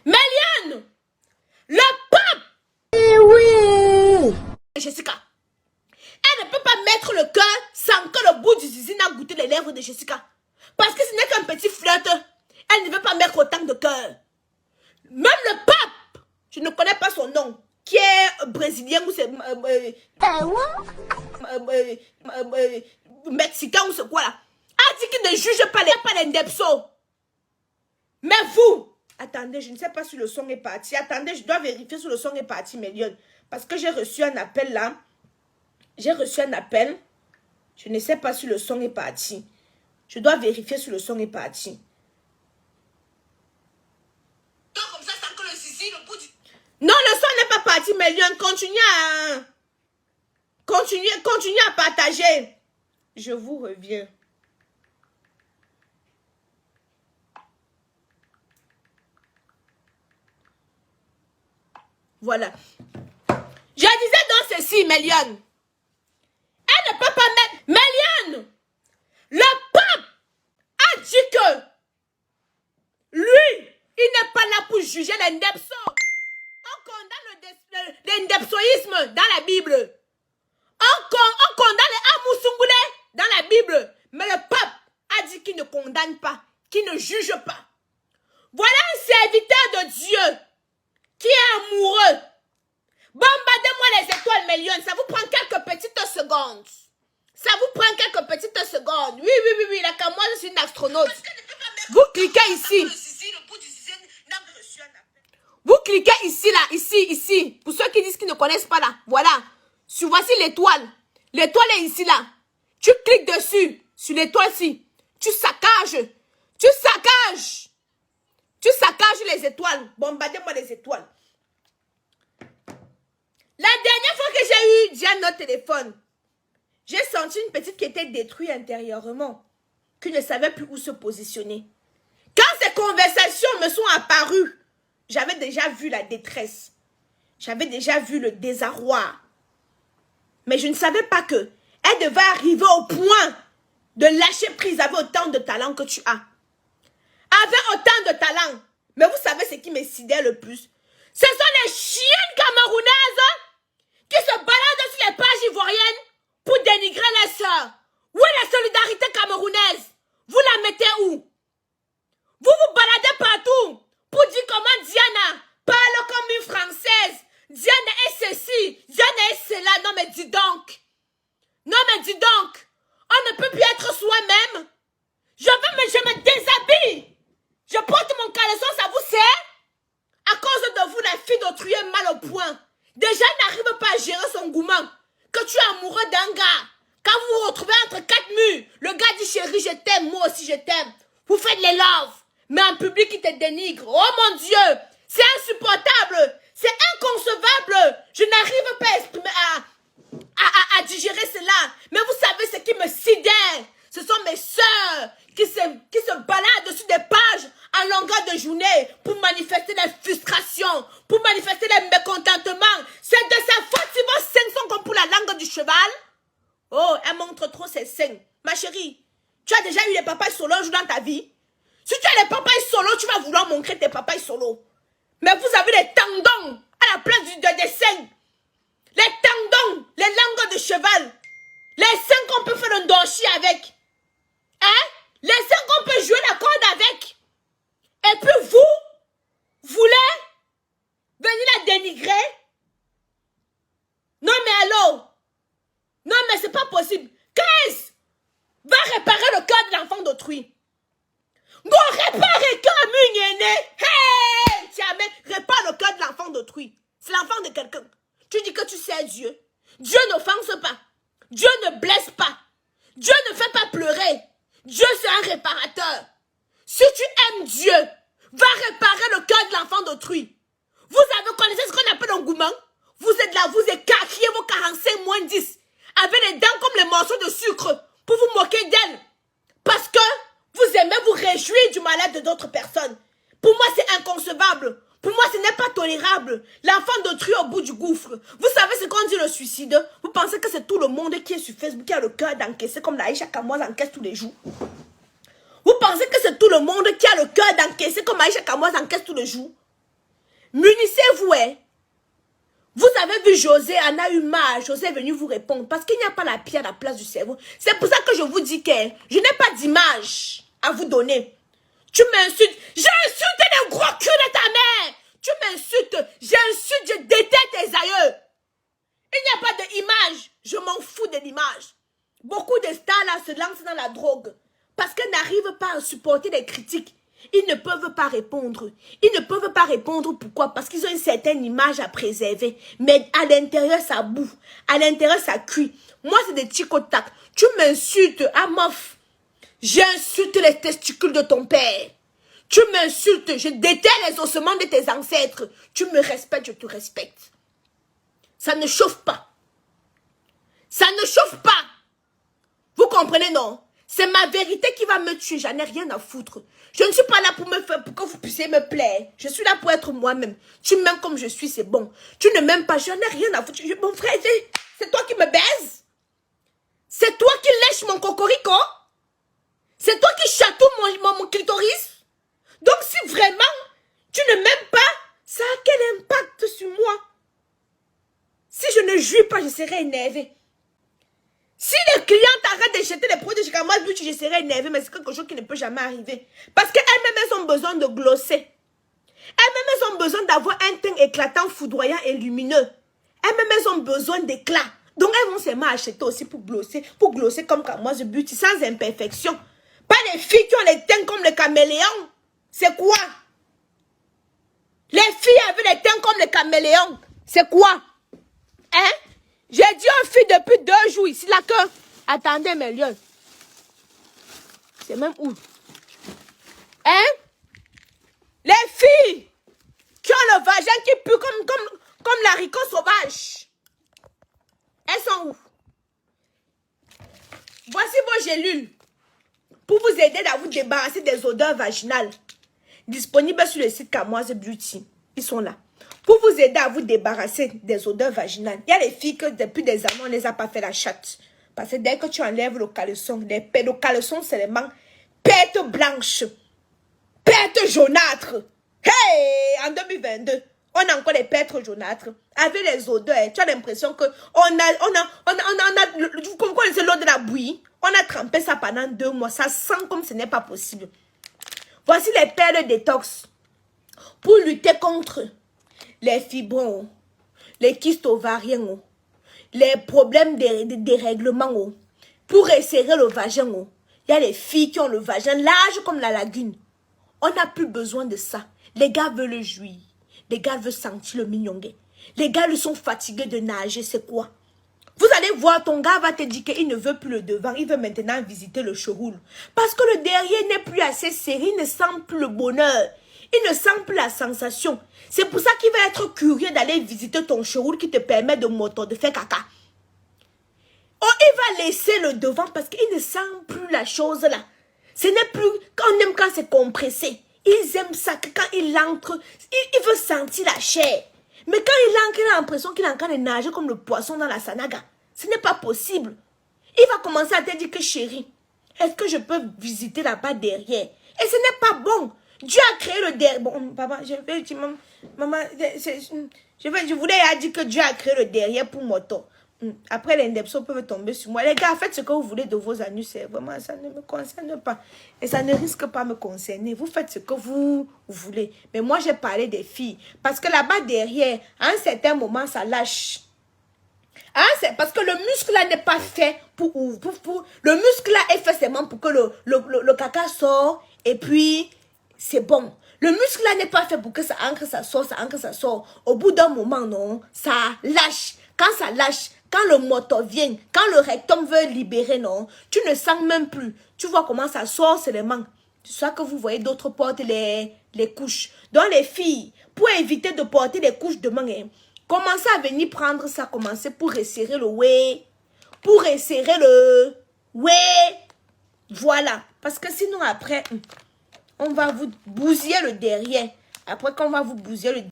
Méliane, le pape. Oui. Jessica. Elle ne peut pas mettre le cœur sans que le bout du zizi n'a goûté les lèvres de Jessica. Parce que ce n'est qu'un petit flirt. Elle ne veut pas mettre autant de cœur. Même le pape, je ne connais pas son nom, qui est brésilien ou c'est mexicain ou c'est quoi là, a dit qu'il ne juge pas les Ndepso. Mais vous, attendez, je ne sais pas si le son est parti. Attendez, je dois vérifier si le son est parti, Méliane. Parce que j'ai reçu un appel là. J'ai reçu un appel. Je ne sais pas si le son est parti. Je dois vérifier si le son est parti. Comme ça, sans que le zizi, le bout du... Non, le son n'est pas parti, Méliane. Continuez à partager. Je vous reviens. Voilà. Je disais donc ceci, Méliane. Elle ne peut pas mettre... Méliane, le pape a dit que lui, il n'est pas là pour juger les Ndepso. On condamne le Ndepsoïsme dans la Bible. On condamne les Amousungule dans la Bible. Mais le pape a dit qu'il ne condamne pas, qu'il ne juge pas. Voilà un serviteur de Dieu qui est amoureux. Bombardez-moi les étoiles, Méliane. Ça vous prend quelques petites secondes. Ça vous prend quelques petites secondes. Oui. Là, comme moi, je suis une astronaute. Vous cliquez ici. Vous cliquez ici, là. Ici. Pour ceux qui disent qu'ils ne connaissent pas, là. Voilà. Voici l'étoile. L'étoile est ici, là. Tu cliques dessus. Sur l'étoile-ci. Tu saccages. Tu saccages les étoiles. Bombardez-moi les étoiles. La dernière fois que j'ai eu Diane au téléphone, j'ai senti une petite qui était détruite intérieurement, qui ne savait plus où se positionner. Quand ces conversations me sont apparues, j'avais déjà vu la détresse. J'avais déjà vu le désarroi. Mais je ne savais pas que elle devait arriver au point de lâcher prise avec autant de talent que tu as. Avec autant de talent. Mais vous savez ce qui me sidère le plus? Ce sont les chiennes camerounaises qui se baladent sur les pages ivoiriennes pour dénigrer les sœurs. Où est la solidarité camerounaise? Vous la mettez où? Vous vous baladez partout pour dire comment Diana parle comme une Française. Diana est ceci, Diana est cela. Non mais dis donc. On ne peut plus être soi-même. Je me déshabille. Je porte mon caleçon, ça vous sert? À cause de vous, la fille d'autrui est mal au point. Déjà, elle n'arrive pas à gérer son gourmand. Que tu es amoureux d'un gars. Quand vous vous retrouvez entre quatre murs, le gars dit chérie, je t'aime, moi aussi je t'aime. Vous faites les loves. Mais en public, il te dénigre. Oh mon Dieu, c'est insupportable. C'est inconcevable. Je n'arrive pas à exprimer, à digérer cela. Mais vous savez ce qui me sidère? Ce sont mes sœurs qui se baladent sur des pages en longueur de journée pour manifester des frustrations, pour manifester des mécontentements. C'est de sa faute si vos seins sont comme pour la langue du cheval. Oh, elle montre trop ses seins. Ma chérie, tu as déjà eu les papayes solo un jour dans ta vie? Si tu as les papayes solo, tu vas vouloir montrer tes papayes solo. Mais vous avez les tendons à la place des seins. Les tendons, les langues de cheval. Les seins qu'on peut faire un dorchi avec. Hein? Les seins qu'on peut jouer la corde avec. Et puis vous voulez venir la dénigrer? Non mais allô? Non mais c'est pas possible. 15 va réparer le cœur de l'enfant d'autrui. Go réparer quand hey! Tiens, répare le cœur de l'enfant d'autrui. C'est l'enfant de quelqu'un. Tu dis que tu sais Dieu. Dieu n'offense pas. Dieu ne blesse pas. Dieu ne fait pas pleurer. Dieu c'est un réparateur. Si tu aimes Dieu, va réparer le cœur de l'enfant d'autrui. Vous avez connaissé ce qu'on appelle un gourmand? Vous êtes là, vous écarquiez vos 45 moins 10 avec les dents comme les morceaux de sucre pour vous moquer d'elle. Parce que vous aimez vous réjouir du malheur de d'autres personnes. Pour moi, c'est inconcevable. Pour moi, ce n'est pas tolérable. L'enfant d'autrui au bout du gouffre. Vous savez ce qu'on dit le suicide? Vous pensez que c'est tout le monde qui est sur Facebook qui a le cœur d'encaisser comme Aïcha Kamoise encaisse tous les jours? Vous pensez que c'est tout le monde qui a le cœur d'encaisser comme Aïcha Kamoise encaisse tous les jours? Munissez-vous, hein. Vous avez vu José, en a eu marre. José est venu vous répondre parce qu'il n'y a pas la pierre à la place du cerveau. C'est pour ça que je vous dis que je n'ai pas d'image à vous donner. Tu m'insultes. J'insulte le gros cul de ta mère. Tu m'insultes. J'insulte, je déteste tes aïeux. Il n'y a pas d'image. Je m'en fous de l'image. Beaucoup de stars là se lancent dans la drogue parce qu'ils n'arrivent pas à supporter les critiques. Ils ne peuvent pas répondre. Ils ne peuvent pas répondre. Pourquoi? Parce qu'ils ont une certaine image à préserver. Mais à l'intérieur, ça boue. À l'intérieur, ça cuit. Moi, c'est des ticotac. Tu m'insultes, ah mof. J'insulte les testicules de ton père. Tu m'insultes. Je déterre les ossements de tes ancêtres. Tu me respectes, je te respecte. Ça ne chauffe pas. Ça ne chauffe pas. Vous comprenez, non? C'est ma vérité qui va me tuer. J'en ai rien à foutre. Je ne suis pas là pour me faire, pour que vous puissiez me plaire. Je suis là pour être moi-même. Tu m'aimes comme je suis, c'est bon. Tu ne m'aimes pas, j'en ai rien à foutre. Mon frère, c'est toi qui me baises? C'est toi qui lèches mon cocorico? C'est toi qui chatouille mon clitoris? Donc si vraiment tu ne m'aimes pas, ça a quel impact sur moi? Si je ne jouis pas, je serai énervée. Si les clients arrêtent de jeter les produits de Chicago Beauty, je serai énervée, mais c'est quelque chose qui ne peut jamais arriver. Parce qu'elles-mêmes, elles ont besoin de glosser. Elles-mêmes, elles ont besoin d'avoir un teint éclatant, foudroyant et lumineux. Elles-mêmes, elles ont besoin d'éclat. Donc, elles vont seulement acheter aussi pour glosser comme Camoise Beauty, sans imperfection. Pas les filles qui ont les teints comme les caméléons. C'est quoi? Les filles avec les teints comme les caméléons. C'est quoi? Hein? J'ai dit aux filles depuis 2 jours ici là que... Attendez mes lieux. C'est même où? Hein? Les filles qui ont le vagin qui pue comme l'haricot sauvage. Elles sont où? Voici vos gélules. Pour vous aider à vous débarrasser des odeurs vaginales. Disponibles sur le site Camoise Beauty. Ils sont là. Pour vous aider à vous débarrasser des odeurs vaginales. Il y a les filles que depuis des années, on ne les a pas fait la chatte. Parce que dès que tu enlèves le caleçon, le caleçon seulement, pète blanche, pète jaunâtre. Hey, en 2022, on a encore les pètres jaunâtres. Avec les odeurs, tu as l'impression que vous connaissez l'eau de la bouillie. On a trempé ça pendant 2 mois. Ça sent comme ce n'est pas possible. Voici les perles détox. Pour lutter contre les fibromes, les kystes ovariens, les problèmes de dérèglement, pour resserrer le vagin. Il y a les filles qui ont le vagin large comme la lagune. On n'a plus besoin de ça. Les gars veulent jouir. Les gars veulent sentir le mignonguet. Les gars ils sont fatigués de nager, c'est quoi? Vous allez voir, ton gars va te dire qu'il ne veut plus le devant, il veut maintenant visiter le showroom. Parce que le derrière n'est plus assez serré, il ne sent plus le bonheur. Il ne sent plus la sensation. C'est pour ça qu'il va être curieux d'aller visiter ton showroom qui te permet de faire caca. Oh, il va laisser le devant parce qu'il ne sent plus la chose là. Ce n'est plus, quand on aime quand c'est compressé. Ils aiment ça, que quand il entre, il veut sentir la chair. Mais quand il entre, il a l'impression qu'il est en train de nager comme le poisson dans la sanaga. Ce n'est pas possible. Il va commencer à te dire que chérie, est-ce que je peux visiter là-bas derrière? Et ce n'est pas bon. Dieu a créé le derrière. Bon, papa, je vais dire, maman, je voulais dire que Dieu a créé le derrière pour moto. Après, les indepsos peuvent tomber sur moi. Les gars, faites ce que vous voulez de vos anus. Vraiment, ça ne me concerne pas. Et ça ne risque pas me concerner. Vous faites ce que vous voulez. Mais moi, j'ai parlé des filles. Parce que là-bas, derrière, à un certain moment, ça lâche. Parce que le muscle là n'est pas fait pour... Le muscle là est fait seulement pour que le caca sort. Et puis, c'est bon. Le muscle là n'est pas fait pour que ça ancre, ça sort, ça ancre, ça sort. Au bout d'un moment, non, ça lâche. Quand ça lâche, quand le moto vient, quand le rectum veut libérer, non, tu ne sens même plus. Tu vois comment ça sort seulement. C'est ça que vous voyez, d'autres portent les couches. Donc les filles, pour éviter de porter les couches demain, commencez à venir prendre ça, commencez pour resserrer le ouais. Pour resserrer le ouais. Voilà. Parce que sinon après, on va vous bousiller le derrière. Après qu'on va vous bousiller le